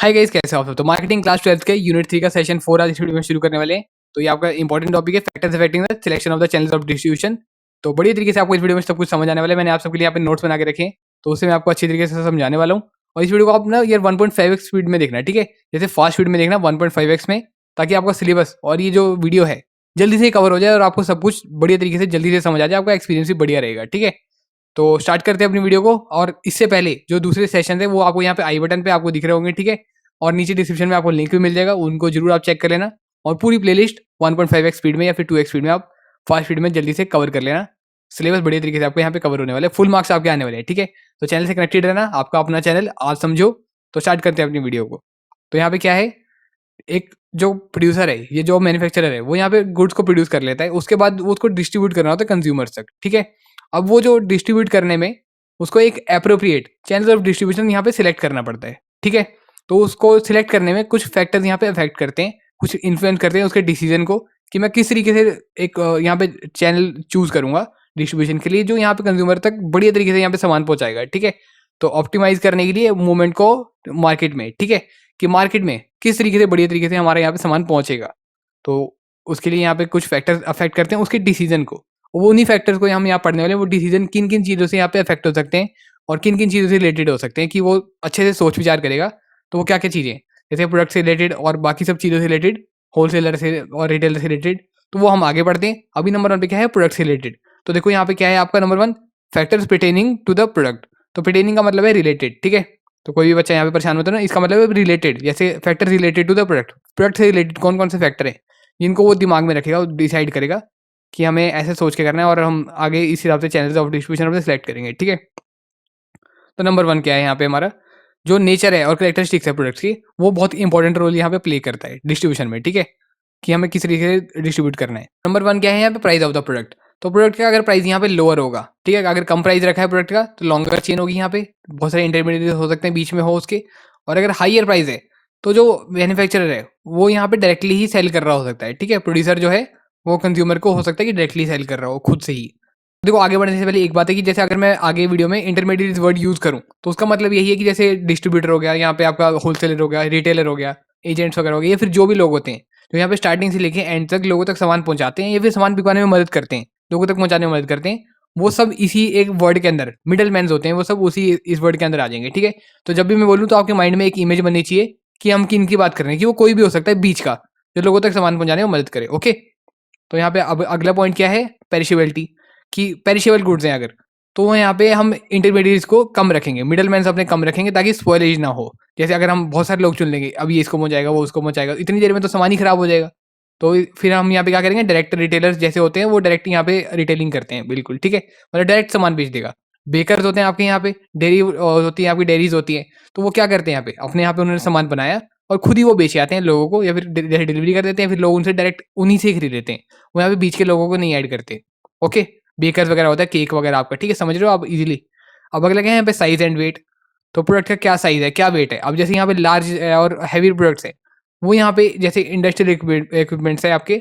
Hi guys, कैसे हो आप सब। तो मार्केटिंग क्लास 12 के यूनिट 3 का सेशन 4 आज इस वीडियो में शुरू करने वाले हैं। तो ये आपका इंपॉर्टेंट टॉपिक है, factors affecting the selection of the channels of distribution. तो बड़ी तरीके से आपको इस वीडियो में सब कुछ समझ आने वाला है। मैंने आप सबके लिए यहाँ पे नोट्स बना के रखे हैं, तो उससे मैं आपको अच्छी तरीके से समझाने वाला हूँ। और इस वीडियो को आप ना यार 1.5x स्पीड में देखना है, ठीक है। जैसे फास्ट स्पीड में देखना 1.5x में, ताकि आपका सिलेबस और ये जो वीडियो है जल्दी से कवर हो जाए और आपको सब कुछ बढ़िया तरीके से जल्दी से समझ आ जाए। आपका एक्सपीरियंस भी बढ़िया रहेगा, ठीक है। तो स्टार्ट करते हैं अपनी वीडियो को। और इससे पहले जो दूसरे सेशन थे वो आपको यहाँ पे आई बटन पे आपको दिख रहे होंगे, ठीक है। और नीचे डिस्क्रिप्शन में आपको लिंक भी मिल जाएगा, उनको जरूर आप चेक कर लेना। और पूरी प्लेलिस्ट 1.5x स्पीड में या फिर 2x स्पीड में आप फास्ट स्पीड में जल्दी से कवर कर लेना। सिलेबस बढ़िया तरीके से आपको यहाँ पे कवर होने वाले, फुल मार्क्स आपके आने वाले हैं, ठीक है। तो चैनल से कनेक्टेड रहना, आपका अपना चैनल आज समझो। तो स्टार्ट करते हैं अपनी वीडियो को। तो यहाँ पे क्या है, एक जो प्रोड्यूसर है, ये जो मैन्युफैक्चरर है, वो यहाँ पे गुड्स को प्रोड्यूस कर लेता है। उसके बाद वो उसको डिस्ट्रीब्यूट करना होता है कंज्यूमर्स तक, ठीक है। अब वो जो डिस्ट्रीब्यूट करने में उसको एक एप्रोप्रिएट चैनल ऑफ डिस्ट्रीब्यूशन यहाँ पे सिलेक्ट करना पड़ता है, ठीक है। तो उसको सिलेक्ट करने में कुछ फैक्टर्स यहाँ पे अफेक्ट करते हैं, कुछ इन्फ्लुएंस करते हैं उसके डिसीजन को, कि मैं किस तरीके से एक यहाँ पे चैनल चूज करूंगा डिस्ट्रीब्यूशन के लिए, जो यहाँ पे कंज्यूमर तक बढ़िया तरीके से यहाँ पे सामान पहुंचाएगा, ठीक है। तो ऑप्टिमाइज करने के लिए मूवमेंट को मार्केट में, ठीक है, कि मार्केट में किस तरीके से बढ़िया तरीके से हमारे यहाँ पे सामान पहुंचेगा। तो उसके लिए यहाँ पे कुछ फैक्टर्स अफेक्ट करते हैं उसके डिसीजन को। वो उन्हीं फैक्टर्स को हम यहाँ पढ़ने वाले हैं, वो डिसीजन किन किन चीज़ों से यहाँ पे अफेक्ट हो सकते हैं और किन किन चीज़ों से रिलेटेड हो सकते हैं, कि वो अच्छे से सोच विचार करेगा। तो वो क्या क्या चीज़ें, जैसे प्रोडक्ट से रिलेटेड और बाकी सब चीज़ों से रिलेटेड, होलसेलर से और रिटेलर से रिलेटेड, तो वो हम आगे बढ़ते हैं। अभी नंबर 1 पे क्या है, प्रोडक्ट से रिलेटेड। तो देखो यहाँ पे क्या है आपका number 1, factors pertaining to the product. तो पर्टेनिंग का मतलब है रिलेटेड, ठीक है। तो कोई भी बच्चा यहाँ पे परेशान होता है ना, इसका मतलब है रिलेटेड। जैसे factor related to the product, product से रिलेटेड कौन कौन से फैक्टर है जिनको वो दिमाग में रखेगा और डिसाइड करेगा कि हमें ऐसे सोच के करना है, और हम आगे इस हिसाब से चैनल्स ऑफ डिस्ट्रीब्यूशन अपने सेलेक्ट करेंगे, ठीक है। तो नंबर 1 क्या है यहाँ पे, हमारा जो नेचर है और करेक्टरिस्टिक्स है प्रोडक्ट्स की, वो बहुत इंपॉर्टेंट रोल यहाँ पे प्ले करता है डिस्ट्रीब्यूशन में, ठीक है, कि हमें किस तरीके से डिस्ट्रीब्यूट करना है। नंबर 1 क्या है यहाँ पे, प्राइस ऑफ द प्रोडक्ट। तो प्रोडक्ट का अगर प्राइस यहाँ पे लोअर होगा, ठीक है, अगर कम प्राइस रखा है प्रोडक्ट का, तो लॉन्गर चेन होगी, यहाँ पे बहुत सारे इंटरमीडिएट हो सकते हैं बीच में हो उसके। और अगर हाइयर प्राइस है, तो जो मैन्युफैक्चरर है वो यहाँ पे डायरेक्टली ही सेल कर रहा हो सकता है, ठीक है। प्रोड्यूसर जो है वो कंज्यूमर को हो सकता है कि डायरेक्टली सेल कर रहा हो खुद से ही। देखो आगे बढ़ने से पहले एक बात है कि जैसे अगर मैं आगे वीडियो में इंटरमीडिएट वर्ड यूज करूं, तो उसका मतलब यही है कि जैसे डिस्ट्रीब्यूटर हो गया, यहाँ पे आपका होलसेलर हो गया, रिटेलर हो गया, एजेंट्स वगैरह हो गया, या फिर जो भी लोग होते हैं जो यहाँ पे स्टार्टिंग से लेके एंड तक लोगों तक सामान पहुंचाते हैं या फिर सामान बिकवाने में मदद करते हैं, लोगों तक पहुंचाने में मदद करते हैं, वो सब इसी एक वर्ड के अंदर मिडल मैन होते हैं, वो सब उसी इस वर्ड के अंदर आ जाएंगे, ठीक है। तो जब भी मैं बोलूँ तो आपके माइंड में एक इमेज बननी चाहिए कि हम किन की बात कर रहे हैं, कि वो कोई भी हो सकता है बीच का, जो लोगों तक सामान पहुंचाने में मदद करे, ओके। तो यहाँ पे अब अगला पॉइंट क्या है, पेरिशेबिलिटी, कि पेरिशेबल गुड्स हैं अगर, तो यहाँ पे हम इंटरमीडिएट्स को कम रखेंगे, मिडल मैन अपने कम रखेंगे, ताकि स्पॉइलेज ना हो। जैसे अगर हम बहुत सारे लोग चुन लेंगे, अब ये इसको पहुंचाएगा वो उसको पहुंचाएगा, इतनी देर में तो सामान ही खराब हो जाएगा। तो फिर हम यहाँ पे क्या करेंगे, डायरेक्ट रिटेलर्स जैसे होते हैं वो डायरेक्ट यहाँ पे रिटेलिंग करते हैं, बिल्कुल ठीक है, मतलब डायरेक्ट सामान बेच देगा। बेकर्स होते हैं आपके यहाँ पे, डेयरी होती है आपकी, डेयरीज होती है, तो वो क्या करते हैं यहाँ पे, अपने यहाँ पे उन्होंने सामान बनाया और खुद ही वो बेच आते हैं लोगों को, या फिर जैसे डिलीवरी कर देते हैं, फिर लोग उनसे डायरेक्ट उन्हीं से ही खरीद लेते हैं। वो यहाँ पे बीच के लोगों को नहीं ऐड करते, ओके। बेकर्स वगैरह होता है, केक वगैरह आपका, ठीक है, समझ रहे हो आप इजीली। अब अगला क्या है यहाँ पे, साइज एंड वेट। तो प्रोडक्ट का क्या साइज है, क्या वेट है। अब जैसे यहाँ पे लार्ज और हैवी प्रोडक्ट्स है, वो यहाँ पे जैसे इंडस्ट्रियल इक्विपमेंट्स है आपके,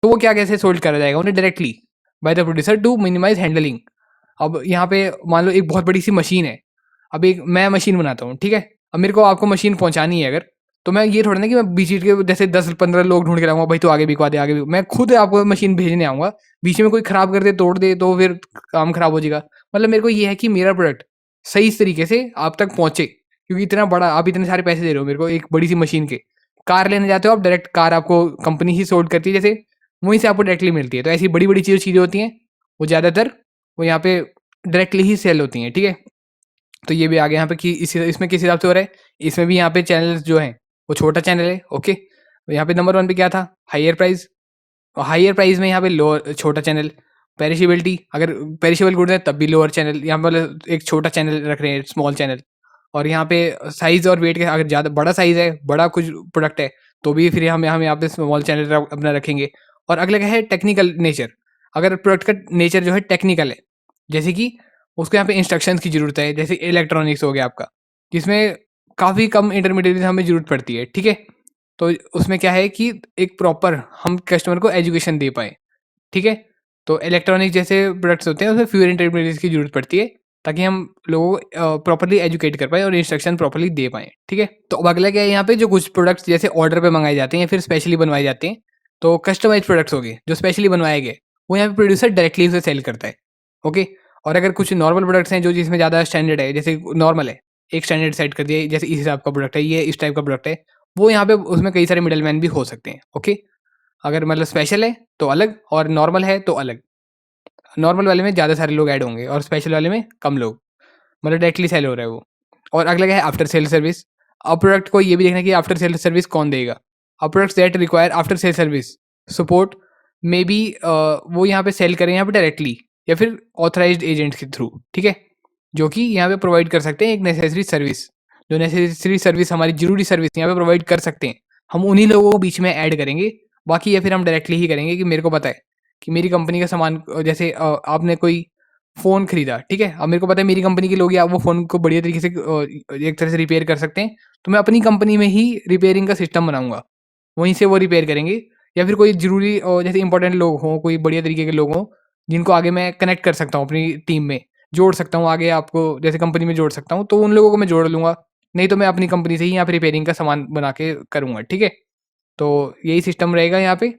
तो वो क्या कैसे सोल्ड करा जाएगा उन्हें directly by the producer to minimise handling. अब यहाँ पे मान लो एक बहुत बड़ी सी मशीन है, अब एक मैं मशीन बनाता हूँ, ठीक है। अब मेरे को आपको मशीन पहुंचानी है अगर, तो मैं ये थोड़ा ना कि मैं बीच बीच के जैसे 10-15 लोग ढूंढ के लाऊंगा, भाई तो आगे बिकवा दे आगे मैं खुद आपको मशीन भेजने आऊंगा, बीच में कोई खराब कर दे तोड़ दे तो फिर काम खराब हो जाएगा। मतलब मेरे को ये है कि मेरा प्रोडक्ट सही तरीके से आप तक पहुंचे, क्योंकि इतना बड़ा आप इतने सारे पैसे दे रहे हो मेरे को एक बड़ी सी मशीन के। कार लेने जाते हो आप, डायरेक्ट कार आपको कंपनी ही सोल्ड करती है, जैसे वहीं से आपको डायरेक्टली मिलती है। तो ऐसी बड़ी बड़ी चीज़ें होती हैं, वो ज़्यादातर वो यहाँ पे डायरेक्टली ही सेल होती हैं, ठीक है। तो ये भी आ गया यहाँ पे कि इसमें किस हिसाब से हो रहा है, इसमें भी यहाँ पे चैनल जो है वो छोटा चैनल है, ओके। तो यहाँ पे नंबर 1 पे क्या था, हाइयर प्राइस, और हाइयर प्राइस में यहाँ पे लोअर छोटा चैनल। पेरिशेबिलिटी, अगर पेरिशेबल गुड्स है तब भी लोअर चैनल, यहाँ पे मतलब एक छोटा चैनल रख रहे हैं, स्मॉल चैनल। और यहाँ पे साइज और वेट के, अगर ज़्यादा बड़ा साइज है, बड़ा कुछ प्रोडक्ट है, तो भी फिर हम यहाँ पे स्मॉल चैनल अपना रखेंगे। और अगला क्या है, टेक्निकल नेचर। अगर प्रोडक्ट का नेचर जो है टेक्निकल है, जैसे कि उसको यहाँ पे इंस्ट्रक्शंस की ज़रूरत है, जैसे इलेक्ट्रॉनिक्स हो गया आपका, जिसमें काफ़ी कम इंटरमीडिएट हमें ज़रूरत पड़ती है, ठीक है। तो उसमें क्या है कि एक प्रॉपर हम कस्टमर को एजुकेशन दे पाए, ठीक है। तो इलेक्ट्रॉनिक जैसे प्रोडक्ट्स होते हैं उसमें फ्यूअर इंटरमीडिएट्स की ज़रूरत पड़ती है, ताकि हम लोगों को प्रॉपर्ली एजुकेट कर पाएँ और इंस्ट्रक्शन प्रॉपर्ली दे पाएँ, ठीक है? तो अब अगला क्या है यहाँ पे, जो कुछ प्रोडक्ट्स जैसे ऑर्डर पे मँगाए जाते हैं या फिर स्पेशली बनवाए जाते हैं, तो कस्टमाइज़्ड प्रोडक्ट्स हो गए, जो स्पेशली बनवाए गए, वो यहाँ पे प्रोड्यूसर डायरेक्टली उसे सेल करता है, ओके? और अगर कुछ नॉर्मल प्रोडक्ट्स हैं जो जिसमें ज़्यादा स्टैंडर्ड है, जैसे नॉर्मल है, एक स्टैंडर्ड सेट कर दिया, जैसे इस हिसाब का प्रोडक्ट है, ये इस टाइप का प्रोडक्ट है, वो यहाँ पे उसमें कई सारे मिडलमैन भी हो सकते हैं, ओके? अगर मतलब स्पेशल है तो अलग और नॉर्मल है तो अलग। नॉर्मल वाले में ज़्यादा सारे लोग ऐड होंगे और स्पेशल वाले में कम लोग, मतलब डायरेक्टली सेल हो रहा है वो। और अगला क्या है, आफ्टर सेल सर्विस। अब प्रोडक्ट को ये भी देखना है कि आफ्टर सेल सर्विस कौन देगा। अब products that require after sale service support may be वो यहाँ पे सेल करें यहाँ पे डायरेक्टली या फिर ऑथराइज्ड एजेंट्स के थ्रू, ठीक है? जो कि यहाँ पे प्रोवाइड कर सकते हैं एक नेसेसरी सर्विस, जो नेसेसरी सर्विस हमारी ज़रूरी सर्विस यहाँ पे प्रोवाइड कर सकते हैं, हम उन्हीं लोगों को बीच में ऐड करेंगे। बाकी या फिर हम डायरेक्टली ही करेंगे कि मेरे को पता है कि मेरी कंपनी का सामान जैसे आपने कोई फ़ोन खरीदा, ठीक है? अब मेरे को पता है मेरी कंपनी के लोग ही आप वो फ़ोन को बढ़िया तरीके से एक तरह से रिपेयर कर सकते हैं, तो मैं अपनी कंपनी में ही रिपेयरिंग का सिस्टम बनाऊँगा। वहीं से वो रिपेयर करेंगे या फिर कोई ज़रूरी जैसे इंपॉर्टेंट लोग हों, कोई बढ़िया तरीके के लोग हों, जिनको आगे मैं कनेक्ट कर सकता हूँ अपनी टीम में, जोड़ सकता हूँ आगे आपको जैसे कंपनी में जोड़ सकता हूँ, तो उन लोगों को मैं जोड़ लूँगा। नहीं तो मैं अपनी कंपनी से ही यहाँ पे रिपेयरिंग का सामान बना के करूँगा, ठीक है? तो यही सिस्टम रहेगा यहाँ पे।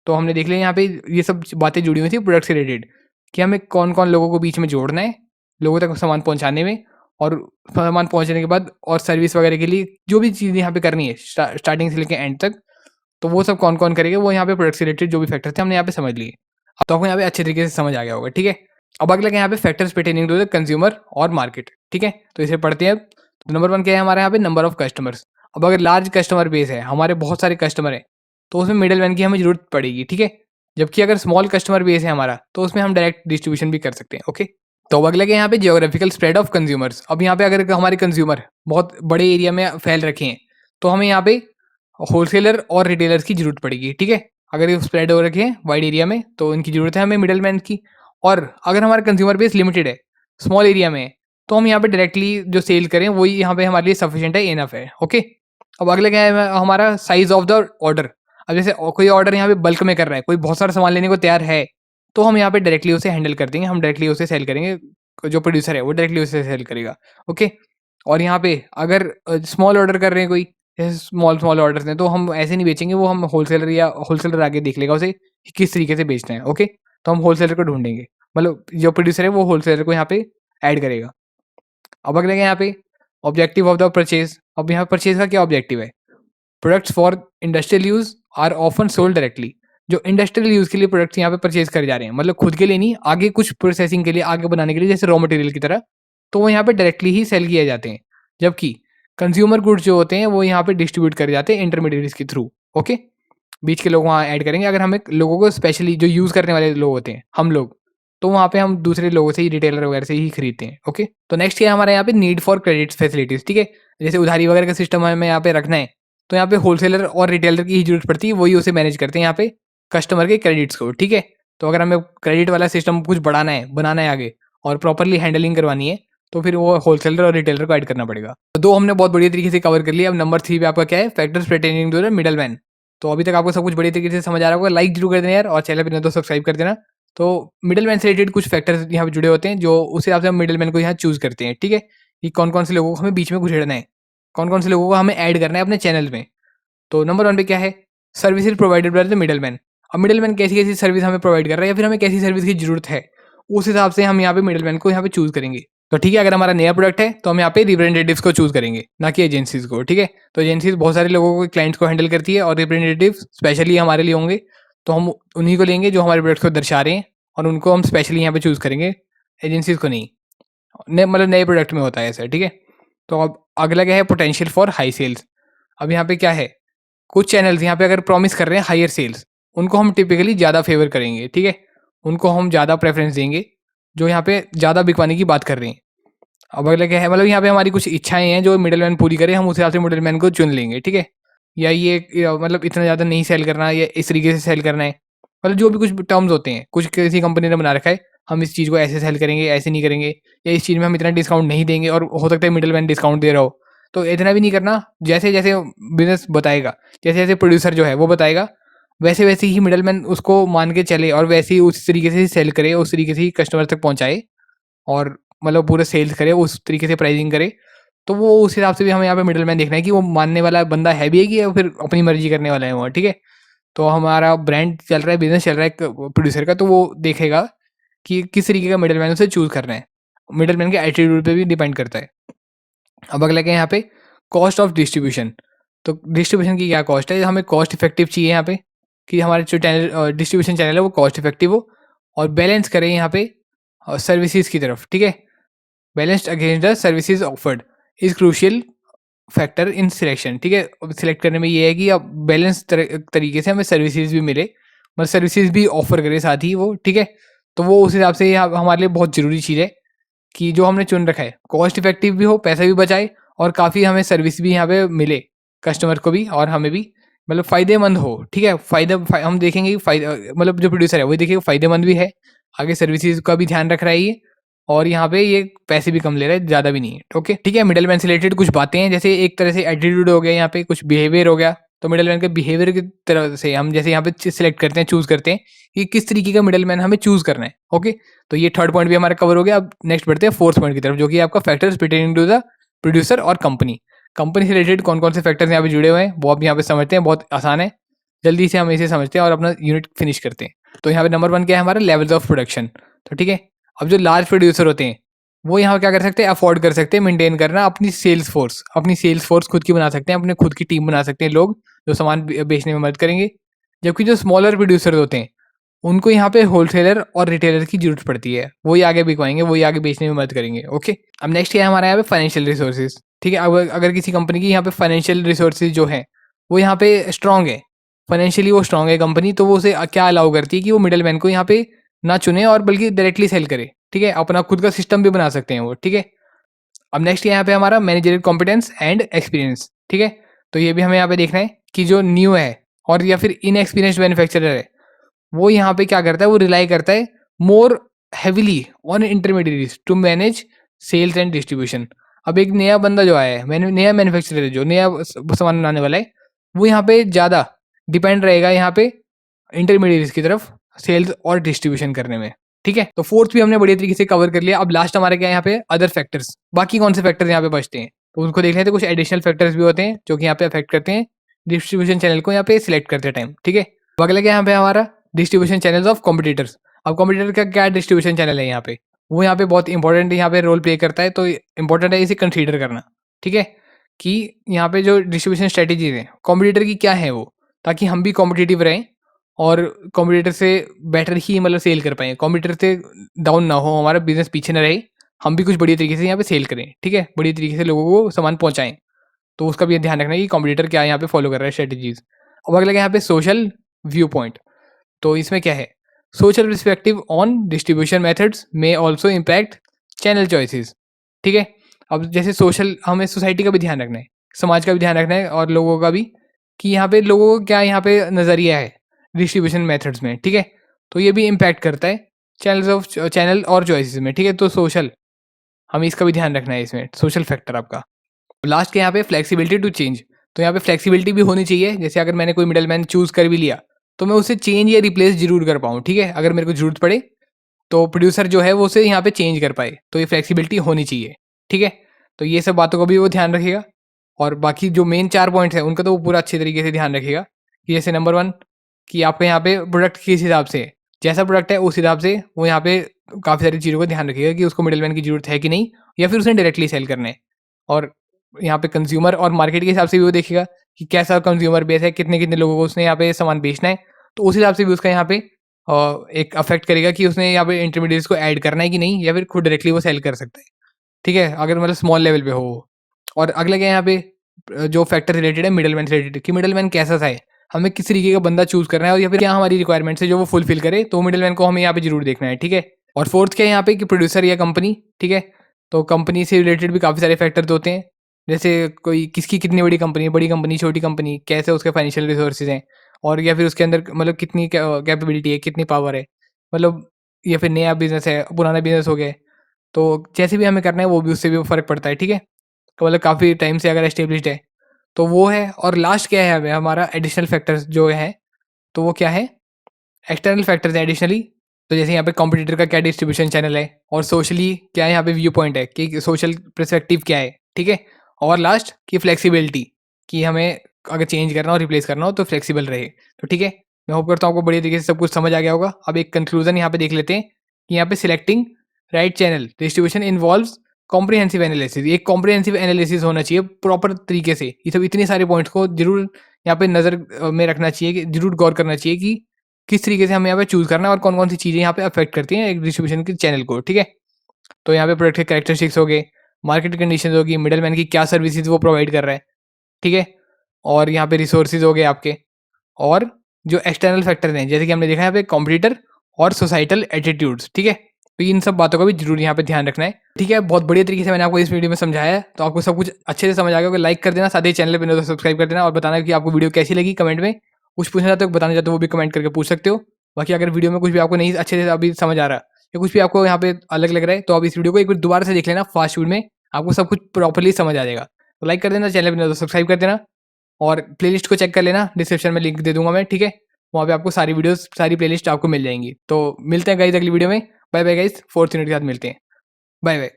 तो हमने देख लिया यहाँ पे ये सब बातें जुड़ी हुई थी प्रोडक्ट से रिलेटेड कि हमें कौन-कौन लोगों को बीच में जोड़ना है, लोगों तक सामान पहुँचाने में और सामान पहुँचने के बाद और सर्विस वगैरह के लिए जो भी चीज़ें यहाँ पे करनी है स्टार्टिंग से लेके एंड तक, तो वो सब कौन-कौन करेगा वो यहाँ पे प्रोडक्ट से रिलेटेड जो भी फैक्टर थे हमने यहाँ पे समझ लिए। अब तो आपको यहाँ पे अच्छे तरीके से समझ आ गया होगा, ठीक है? अब अगला क्या है यहाँ पे factors pertaining to the consumer और मार्केट, ठीक है? तो इसे पढ़ते हैं अब। तो नंबर 1 क्या है हमारे यहाँ पे, नंबर ऑफ कस्टमर्स। अब अगर लार्ज कस्टमर बेस है, हमारे बहुत सारे कस्टमर हैं, तो उसमें मिडलमैन की हमें ज़रूरत पड़ेगी, ठीक है? जबकि अगर स्मॉल कस्टमर बेस है हमारा, तो उसमें हम डायरेक्ट डिस्ट्रीब्यूशन भी कर सकते हैं, ओके? तो अब अगला क्या है यहाँ पे, जियोग्राफिकल स्प्रेड ऑफ कंज्यूमर्स। अब यहाँ पे अगर हमारे कंज्यूमर बहुत बड़े एरिया में फैल रखे हैं, तो हमें यहाँ पे होलसेलर और रिटेलर्स की ज़रूरत पड़ेगी, ठीक है? अगर ये स्प्रेड हो रखे हैं वाइड एरिया में, तो इनकी ज़रूरत है हमें मिडलमैन की। और अगर हमारा कंज्यूमर बेस लिमिटेड है, स्मॉल एरिया में है, तो हम यहाँ पे डायरेक्टली जो सेल करें वही यहाँ पे हमारे लिए सफिशिएंट है, इनफ है, ओके? अब अगला क्या है हमारा साइज़ ऑफ द ऑर्डर। अब जैसे कोई ऑर्डर यहाँ पे बल्क में कर रहा है, कोई बहुत सारा सामान लेने को तैयार है, तो हम यहाँ पे डायरेक्टली उसे हैंडल कर देंगे, हम डायरेक्टली उसे सेल करेंगे। जो प्रोड्यूसर है वो डायरेक्टली उसे सेल करेगा, ओके? और यहाँ पे अगर स्मॉल ऑर्डर कर रहे हैं कोई, जैसे स्मॉल ऑर्डर्स हैं, तो हम ऐसे नहीं बेचेंगे, वो हम होलसेलर आगे देख लेगा उसे कि किस तरीके से बेचना है, ओके? तो हम होलसेलर को ढूँढेंगे, मतलब जो प्रोड्यूसर है वो होलसेलर को यहाँ पे ऐड करेगा। अब अगला क्या है यहाँ पे, ऑब्जेक्टिव ऑफ द परचेज़। अब यहाँ परचेज़ का क्या ऑब्जेक्टिव है? Products for industrial use are often sold directly. जो इंडस्ट्रियल यूज़ के लिए प्रोडक्ट्स यहाँ पे परचेज़ करे जा रहे हैं, मतलब खुद के लिए नहीं, आगे कुछ प्रोसेसिंग के लिए, आगे बनाने के लिए, जैसे रॉ मटेरियल की तरह, तो वो यहाँ पे डायरेक्टली ही सेल किए जाते हैं। जबकि कंज्यूमर गुड्स जो होते हैं वो यहाँ पे डिस्ट्रीब्यूट करे जाते हैं इंटरमीडिएट्स के थ्रू, ओके? बीच के लोग वहाँ ऐड करेंगे। अगर हमें लोगों को स्पेशली जो यूज़ करने वाले लोग होते हैं, हम लोग, तो वहाँ पे हम दूसरे लोगों से ही, रिटेलर वगैरह से ही खरीदते हैं, ओके? तो नेक्स्ट क्या है हमारे यहाँ पे, नीड फॉर क्रेडिट फैसिलिटीज़, ठीक है? जैसे उधारी वगैरह का सिस्टम हमें यहाँ पे रखना है, तो यहाँ पे होलसेलर और रिटेलर की ही ज़रूरत पड़ती है, वही उसे मैनेज करते हैं यहाँ पे कस्टमर के क्रेडिट्स को, ठीक है? तो अगर हमें क्रेडिट वाला सिस्टम कुछ बढ़ाना है, बनाना है आगे और प्रॉपर्ली हैंडलिंग करवानी है, तो फिर वो होलसेलर और रिटेलर को ऐड करना पड़ेगा। तो 2 हमने बहुत बढ़िया तरीके से कवर कर लिया। अब नंबर 3 पे आपका क्या है, factors pertaining to the middleman. तो अभी तक आपको सब कुछ बढ़िया तरीके से समझ आ रहा होगा, लाइक जरूर कर देना यार, और चैनल पे नहीं तो सब्सक्राइब कर देना। तो मिडलमैन से रिलेटेड कुछ फैक्टर्स यहाँ पे जुड़े होते हैं, जो उस हिसाब से हम मिडलमैन को यहाँ चूज़ करते हैं, ठीक है? कि कौन-कौन से लोगों को हमें बीच में घुसेड़ना है, कौन-कौन से लोगों को हमें ऐड करना है अपने चैनल में। तो नंबर 1 पे क्या है, services provided by the middleman. अब मिडलमैन कैसी-कैसी सर्विस हमें प्रोवाइड कर रहा है या फिर हमें कैसी सर्विस की ज़रूरत है, उस हिसाब से हम यहाँ पे मिडलमैन को यहाँ पे चूज़ करेंगे। तो ठीक है, अगर हमारा नया प्रोडक्ट है तो हम यहाँ पे रिप्रेजेंटेटिव्स को चूज़ करेंगे, ना कि एजेंसीज़ को, ठीक है? तो एजेंसीज़ बहुत सारे लोगों को, क्लाइंट्स को हैंडल करती है और रिप्रेजेंटेटिव्स स्पेशली हमारे लिए होंगे, तो हम उन्हीं को लेंगे जो हमारे प्रोडक्ट को दर्शा रहे हैं और उनको हम स्पेशली यहाँ पे चूज़ करेंगे, एजेंसीज़ को नहीं। मतलब नए प्रोडक्ट में होता है ऐसा, ठीक है? तो अब अगला क्या है, पोटेंशियल फॉर हाई सेल्स। अब यहाँ पे क्या है, कुछ चैनल्स यहाँ पे अगर प्रॉमिस कर रहे हैं हायर सेल्स, उनको हम टिपिकली ज़्यादा फेवर करेंगे, ठीक है? उनको हम ज़्यादा प्रेफरेंस देंगे, जो यहाँ पे ज़्यादा बिकवाने की बात कर रहे हैं। अब अगला क्या है, मतलब यहाँ पे हमारी कुछ इच्छाएँ हैं जो मिडलमैन पूरी करे, हम उस हिसाब से मिडलमैन को चुन लेंगे, ठीक है? या मतलब इतना ज़्यादा नहीं सेल करना, या इस तरीके से सेल करना है, मतलब जो भी कुछ टर्म्स होते हैं, कुछ किसी कंपनी ने बना रखा है, हम इस चीज़ को ऐसे सेल करेंगे, ऐसे नहीं करेंगे, या इस चीज़ में हम इतना डिस्काउंट नहीं देंगे, और हो सकता है मिडलमैन डिस्काउंट दे रहा हो, तो इतना भी नहीं करना। जैसे-जैसे बिज़नेस बताएगा, जैसे-जैसे प्रोड्यूसर जो है वो बताएगा, वैसे-वैसे ही मिडलमैन उसको मान के चले और वैसे ही उस तरीके से ही सेल करे, उस तरीके से ही कस्टमर तक पहुँचाए, और मतलब पूरा सेल्स करे, उस तरीके से प्राइसिंग करे, तो वो उस हिसाब से भी हमें यहाँ पे मिडल मैन देखना है कि वो मानने वाला बंदा है भी है कि या फिर अपनी मर्जी करने वाला है वो, ठीक है। तो हमारा ब्रांड चल रहा है, बिजनेस चल रहा है प्रोड्यूसर का, तो वो देखेगा कि किस तरीके का मिडल मैन उसे चूज़ करना है। मिडल मैन के एटीट्यूड पे भी डिपेंड करता है। अब अगला क्या है यहाँ पे, कॉस्ट ऑफ डिस्ट्रीब्यूशन। तो डिस्ट्रीब्यूशन की क्या कॉस्ट है, हमें कॉस्ट इफेक्टिव चाहिए यहाँ पे कि हमारे जो चैनल डिस्ट्रीब्यूशन चैनल है वो कॉस्ट इफेक्टिव हो और बैलेंस करें यहाँ पे सर्विसेज की तरफ, ठीक है। Balanced against the services offered is crucial factor in selection, ठीक है। अब सिलेक्ट करने में ये है कि अब बैलेंस तरीके से हमें सर्विसेज भी मिले, मतलब सर्विसेज भी ऑफर करे साथ ही वो, ठीक है। तो वो उस हिसाब से हमारे लिए बहुत ज़रूरी चीज़ है कि जो हमने चुन रखा है कॉस्ट इफेक्टिव भी हो, पैसा भी बचाए और काफ़ी हमें सर्विस भी यहाँ पे मिले कस्टमर को भी और हमें भी, मतलब फ़ायदेमंद हो, ठीक है। हम देखेंगे कि फ़ायदा, मतलब जो प्रोड्यूसर है वही देखिए फ़ायदेमंद भी है, आगे सर्विसेज का भी ध्यान रख रहा है ये, और यहाँ पे ये पैसे भी कम ले रहा है, ज़्यादा भी नहीं है, ओके, ठीक है। मिडल मैन से रिलेटेड कुछ बातें हैं, जैसे एक तरह से एटीट्यूड हो गया, यहाँ पे कुछ बिहेवियर हो गया। तो मिडल मैन के बिहेवियर की तरह से हम जैसे यहाँ पे सिलेक्ट करते हैं, चूज़ करते हैं कि किस तरीके का मिडल मैन हमें चूज़ करना है, ओके। तो ये थर्ड पॉइंट भी हमारा कवर हो गया। अब नेक्स्ट बढ़ते हैं फोर्थ पॉइंट की तरफ, जो कि आपका factors pertaining to the producer और कंपनी। कंपनी से रिलेटेड कौन कौन से फैक्टर्स यहाँ पे जुड़े हुए हैं वो अब यहाँ पे समझते हैं, बहुत आसान है, जल्दी से हम इसे समझते हैं और अपना यूनिट फिनिश करते हैं। तो यहाँ पे नंबर 1 क्या है हमारा, लेवल्स ऑफ प्रोडक्शन। तो ठीक है, अब जो लार्ज प्रोड्यूसर होते हैं वो यहाँ क्या कर सकते हैं, अफोर्ड कर सकते हैं मेंटेन करना अपनी सेल्स फोर्स खुद की बना सकते हैं, अपने खुद की टीम बना सकते हैं लोग जो सामान बेचने में मदद करेंगे। जबकि जो स्मॉलर प्रोड्यूसर होते हैं उनको यहाँ पे होलसेलर और रिटेलर की जरूरत पड़ती है, वही आगे बिकवाएंगे, वही आगे बेचने में मदद करेंगे, ओके। अब नेक्स्ट क्या है हमारा यहाँ पे, फाइनेंशियल रिसोर्सेज, ठीक है। अगर किसी कंपनी की यहाँ पे फाइनेंशियल रिसोर्सेज जो है वो यहाँ पे स्ट्रांग है, फाइनेंशियली वो स्ट्रांग है कंपनी, तो वो उसे क्या अलाउ करती है कि वो मिडल मैन को यहाँ पे ना चुने और बल्कि डायरेक्टली सेल करे, ठीक है। अपना खुद का सिस्टम भी बना सकते हैं वो, ठीक है। अब नेक्स्ट यहाँ पे हमारा मैनेजरियल कॉम्पिटेंस एंड एक्सपीरियंस, ठीक है। तो ये भी हमें यहाँ पे देखना है कि जो न्यू है और या फिर इनएक्सपीरियंस्ड मैन्युफैक्चरर है वो यहाँ पे क्या करता है, वो रिलाई करता है more heavily on intermediates to manage sales and distribution. अब एक नया बंदा जो आया है, नया मैन्युफैक्चरर है जो नया सामान बनाने वाला है, वो यहाँ पे ज़्यादा डिपेंड रहेगा यहाँ पे इंटरमीडिएट्स की तरफ सेल्स और डिस्ट्रीब्यूशन करने में, ठीक है। तो फोर्थ भी हमने बढ़िया तरीके से कवर कर लिया। अब लास्ट हमारे क्या है यहाँ पे, अदर फैक्टर्स, बाकी कौन से फैक्टर्स यहाँ पे बचते हैं तो उनको देख लेते हैं। कुछ एडिशनल फैक्टर्स भी होते हैं जो कि यहाँ पे अफेक्ट करते हैं डिस्ट्रीब्यूशन चैनल को यहाँ पे सिलेक्ट करते टाइम, ठीक है। तो अगला क्या यहाँ पे हमारा, डिस्ट्रीब्यूशन चैनल्स ऑफ कॉम्पिटिटर्स। अब कॉम्पिटिटर का क्या डिस्ट्रीब्यूशन चैनल है यहाँ पे, वो यहाँ पे बहुत इंपॉर्टेंट यहाँ पे रोल प्ले करता है, तो इंपॉर्टेंट है इसे कंसीडर करना, ठीक है। कि यहाँ पे जो डिस्ट्रीब्यूशन स्ट्रेटेजीज है कॉम्पिटिटर की क्या है वो, ताकि हम भी कॉम्पिटिटिव रहें और कॉम्पिटिटर से बेटर ही मतलब सेल कर पाएँ, कॉम्पिटिटर से डाउन ना हो, हमारा बिजनेस पीछे ना रहे, हम भी कुछ बढ़िया तरीके से यहाँ पे सेल करें, ठीक है, बढ़िया तरीके से लोगों को सामान पहुँचाएँ। तो उसका भी ध्यान रखना है कि कॉम्पिटिटर क्या यहाँ पे फॉलो कर रहा है स्ट्रेटेजीज। अब अगला यहाँ पे सोशल व्यू पॉइंट। तो इसमें क्या है, social respective on distribution methods में ऑल्सो इम्पैक्ट चैनल चॉइसेस, ठीक है। अब जैसे सोशल, हमें सोसाइटी का भी ध्यान रखना है, समाज का भी ध्यान रखना है और लोगों का भी, कि यहाँ पे लोगों का क्या यहाँ पे नज़रिया है डिस्ट्रीब्यूशन मेथड्स में, ठीक है। तो ये भी इम्पैक्ट करता है चैनल और चॉइसेस में, ठीक है। तो सोशल, हमें इसका भी ध्यान रखना है इसमें, सोशल फैक्टर आपका। लास्ट के यहाँ पे फ्लेक्सिबिलिटी टू चेंज। तो यहाँ पे फ्लेक्सिबिलिटी भी होनी चाहिए, जैसे अगर मैंने कोई मिडल मैन चूज़ कर भी लिया तो मैं उसे चेंज या रिप्लेस जरूर कर पाऊँ, ठीक है। अगर मेरे को जरूरत पड़े तो प्रोड्यूसर जो है वो उसे यहाँ पे चेंज कर पाए, तो ये फ्लेक्सिबिलिटी होनी चाहिए, ठीक है। तो ये सब बातों का भी वो ध्यान रखेगा और बाकी जो मेन 4 पॉइंट्स हैं उनका तो वो पूरा अच्छे तरीके से ध्यान रखेगा कि जैसे नंबर 1 कि आपके यहाँ पे प्रोडक्ट किस हिसाब से है, जैसा प्रोडक्ट है उस हिसाब से वो यहाँ पे काफ़ी सारी चीज़ों का ध्यान रखेगा कि उसको मिडल मैन की ज़रूरत है कि नहीं, या फिर उसने डायरेक्टली सेल करना है। और यहाँ पे कंज्यूमर और मार्केट के हिसाब से भी वो देखेगा कि कैसा कंज्यूमर बेस है, कितने कितने लोगों को उसने यहाँ पे सामान बेचना है, तो उस हिसाब से भी उसका यहाँ पे एक अफेक्ट करेगा कि उसने यहाँ पे इंटरमीडिएट्स को ऐड करना है कि नहीं, या फिर खुद डायरेक्टली वो सेल कर सकता है, ठीक है, अगर मतलब स्मॉल लेवल पे हो वो। और अगला क्या है यहाँ पे जो फैक्टर रिलेटेड है मिडल मैन से रिलेटेड, कि मिडल मैन कैसा सा है, हमें किस तरीके का बंदा चूज करना है और या फिर क्या हमारी रिक्वायरमेंट्स है जो वो फुलफिल करे, तो मिडल मैन को हमें यहाँ पे जरूर देखना है, ठीक है। और फोर्थ क्या है यहाँ पे कि प्रोड्यूसर या कंपनी, ठीक है। तो कंपनी से रिलेटेड भी काफ़ी सारे फैक्टर्स होते हैं, जैसे कोई किसकी कितनी बड़ी कंपनी है, बड़ी कंपनी छोटी कंपनी, कैसे उसके फाइनेंशियल रिसोर्सेज हैं, और या फिर उसके अंदर मतलब कितनी कैपेबिलिटी है, कितनी पावर है, मतलब या फिर नया बिजनेस है, पुराना बिजनेस हो गया, तो जैसे भी हमें करना है वो भी उससे भी फ़र्क पड़ता है, ठीक है। तो मतलब काफ़ी टाइम से अगर एस्टेब्लिश्ड है तो वो है। और लास्ट क्या है हमें हमारा एडिशनल फैक्टर्स जो है, तो वो क्या है, एक्सटर्नल फैक्टर्स हैं एडिशनली, तो जैसे यहाँ पे कॉम्पिटिटर का क्या डिस्ट्रीब्यूशन चैनल है, और सोशली क्या यहाँ पे व्यू पॉइंट है कि सोशल पर्सपेक्टिव क्या है, ठीक है। और लास्ट की फ्लेक्सिबिलिटी, कि हमें अगर चेंज करना हो, रिप्लेस करना हो तो फ्लेक्सिबल रहे। तो ठीक है, मैं होप करता हूँ आपको बढ़िया तरीके से सब कुछ समझ आ गया होगा। अब एक कंक्लूजन यहाँ पे देख लेते हैं कि यहाँ पे selecting right channel distribution involves comprehensive analysis. एक कॉम्प्रिहेंसिव एनालिसिस होना चाहिए प्रॉपर तरीके से। ये सब इतने सारे पॉइंट्स को जरूर यहाँ पे नज़र में रखना चाहिए, कि जरूर गौर करना चाहिए कि किस तरीके से हमें यहाँ पे चूज करना है और कौन कौन सी चीज़ें यहाँ पे अफेक्ट करती हैं एक डिस्ट्रीब्यूशन के चैनल को, ठीक है। तो यहाँ पे प्रोडक्ट के कैरेक्टरिस्टिक्स हो गए, मार्केट कंडीशन होगी, मिडल मैन की क्या सर्विसेज वो प्रोवाइड कर रहा है, ठीक है। और यहाँ पे रिसोर्सेज हो गए आपके, और जो एक्सटर्नल फैक्टर हैं जैसे कि हमने देखा यहाँ पे कॉम्पिटिटर और सोसाइटल एटीट्यूड्स, ठीक है। तो इन सब बातों का भी जरूर यहाँ पे ध्यान रखना है, ठीक है। बहुत बढ़िया तरीके से मैंने आपको इस वीडियो में समझाया है, तो आपको सब कुछ अच्छे से समझ आ गया। लाइक कर देना, साथ ही चैनल पे नए तो सब्सक्राइब कर देना, और बताना कि आपको वीडियो कैसी लगी कमेंट में। कुछ पूछना चाहते हो, बताना चाहते हो, वो भी कमेंट करके पूछ सकते हो। बाकी अगर वीडियो में कुछ भी आपको नहीं अच्छे से अभी समझ आ रहा है, या कुछ भी आपको यहाँ पे अलग लग रहा है, तो आप इस वीडियो को एक बार दोबारा से देख लेना फास्ट स्पीड में, आपको सब कुछ प्रॉपर्ली समझ आ जाएगा। तो लाइक कर देना, चैनल पे नए तो सब्सक्राइब कर देना, और प्लेलिस्ट को चेक कर लेना, डिस्क्रिप्शन में लिंक दे दूंगा मैं, ठीक है। वहाँ पे आपको सारी वीडियोस, सारी प्लेलिस्ट आपको मिल जाएंगी। तो मिलते हैं गाइस अगली वीडियो में। Bye bye guys, fourth unit के साथ मिलते हैं। Bye bye.